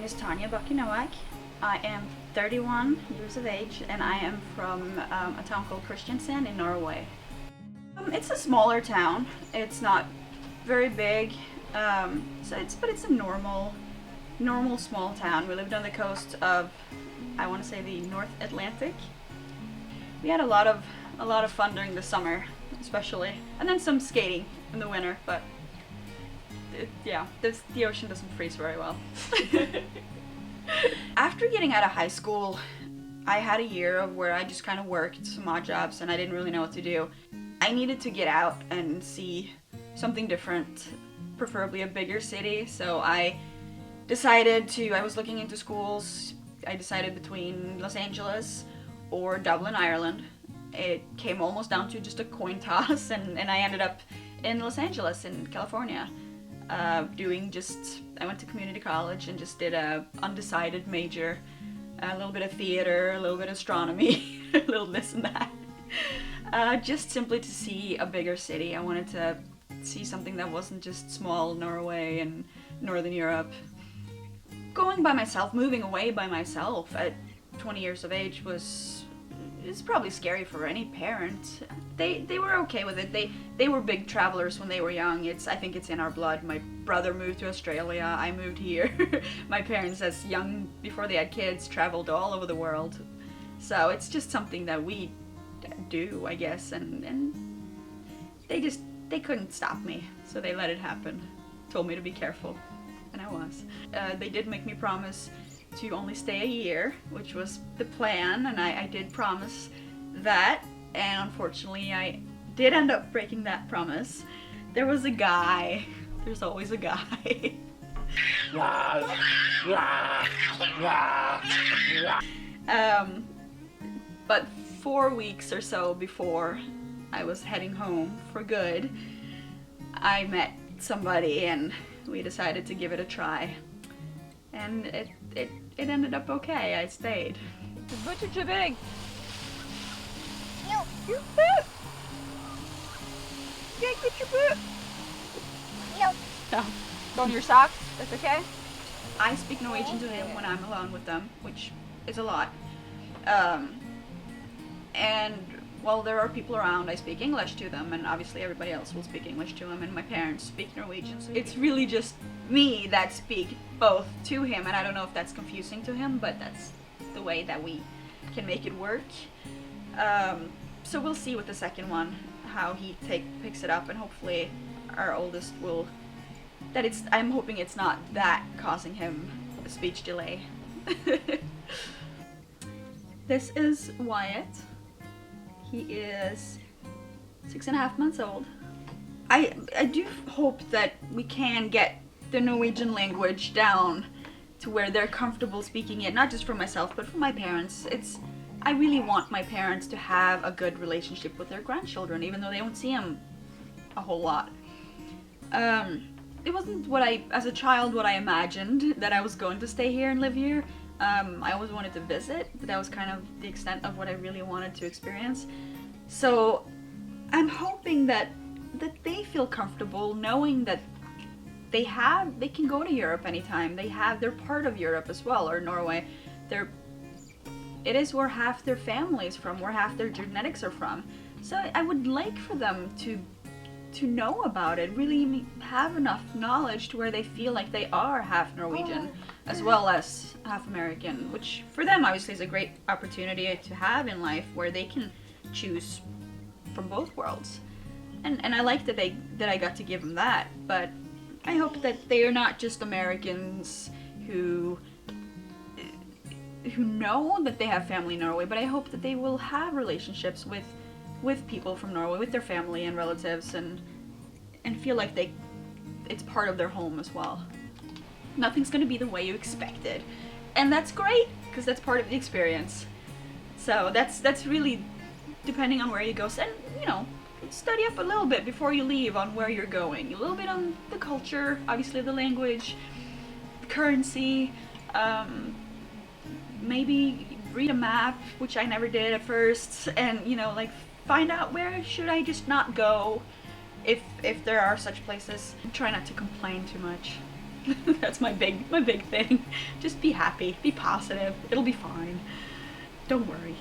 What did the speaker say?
is Tanya Bucky-Nowak. I am 31 years of age and I am from a town called Kristiansand in Norway. It's a smaller town. It's not very big, but it's a normal small town. We lived on the coast of, I want to say, the North Atlantic. We had a lot of fun during the summer, especially, and then some skating in the winter. But the ocean doesn't freeze very well. After getting out of high school, I had a year of where I just kind of worked some odd jobs and I didn't really know what to do. I needed to get out and see something different, preferably a bigger city. So I was looking into schools. I decided between Los Angeles or Dublin, Ireland. It came almost down to just a coin toss, and I ended up in Los Angeles in California. I went to community college and just did a undecided major, a little bit of theater, a little bit of astronomy, a little this and that. Just simply to see a bigger city. I wanted to see something that wasn't just small Norway and Northern Europe. Going by myself, moving away by myself at 20 years of age it's probably scary for any parent. They were okay with it. They were big travelers when they were young. I think it's in our blood. My brother moved to Australia. I moved here. My parents, as young, before they had kids, traveled all over the world. So it's just something that we do, I guess. And they couldn't stop me. So they let it happen. Told me to be careful. And I was. They did make me promise to only stay a year, which was the plan, and I did promise that, and unfortunately I did end up breaking that promise. There was a guy. There's always a guy. But 4 weeks or so before I was heading home for good, I met somebody and we decided to give it a try. And it ended up okay. I stayed. The boots are too big. Your boot! You can't get your boot! No. Go in your socks. That's okay. I speak Norwegian to him when I'm alone with them, which is a lot. And while there are people around, I speak English to them, and obviously everybody else will speak English to him, and my parents speak Norwegian. So it's really just me that speak both to him, and I don't know if that's confusing to him, but that's the way that we can make it work. So we'll see with the second one how he picks it up, and hopefully our oldest will. I'm hoping it's not that causing him a speech delay. This is Wyatt. He is 6.5 months old. I do hope that we can get the Norwegian language down to where they're comfortable speaking it, not just for myself, but for my parents. I really want my parents to have a good relationship with their grandchildren, even though they don't see them a whole lot. It wasn't as a child, what I imagined, that I was going to stay here and live here. I always wanted to visit, but that was kind of the extent of what I really wanted to experience. So I'm hoping that they feel comfortable knowing that they can go to Europe anytime. They're part of Europe as well, or Norway. It is where half their family is from, where half their genetics are from. So I would like for them to know about it, really have enough knowledge to where they feel like they are half Norwegian as well as half American, which for them obviously is a great opportunity to have in life, where they can choose from both worlds. And I like that I got to give them that, but I hope that they are not just Americans who know that they have family in Norway, but I hope that they will have relationships with people from Norway, with their family and relatives, and feel like it's part of their home as well. Nothing's gonna be the way you expected, and that's great because that's part of the experience. So that's really depending on where you go. And study up a little bit before you leave on where you're going. A little bit on the culture, obviously the language, the currency. Maybe read a map, which I never did at first, and find out where should I just not go if there are such places. Try not to complain too much. That's my big thing. Just be happy, be positive. It'll be fine. Don't worry.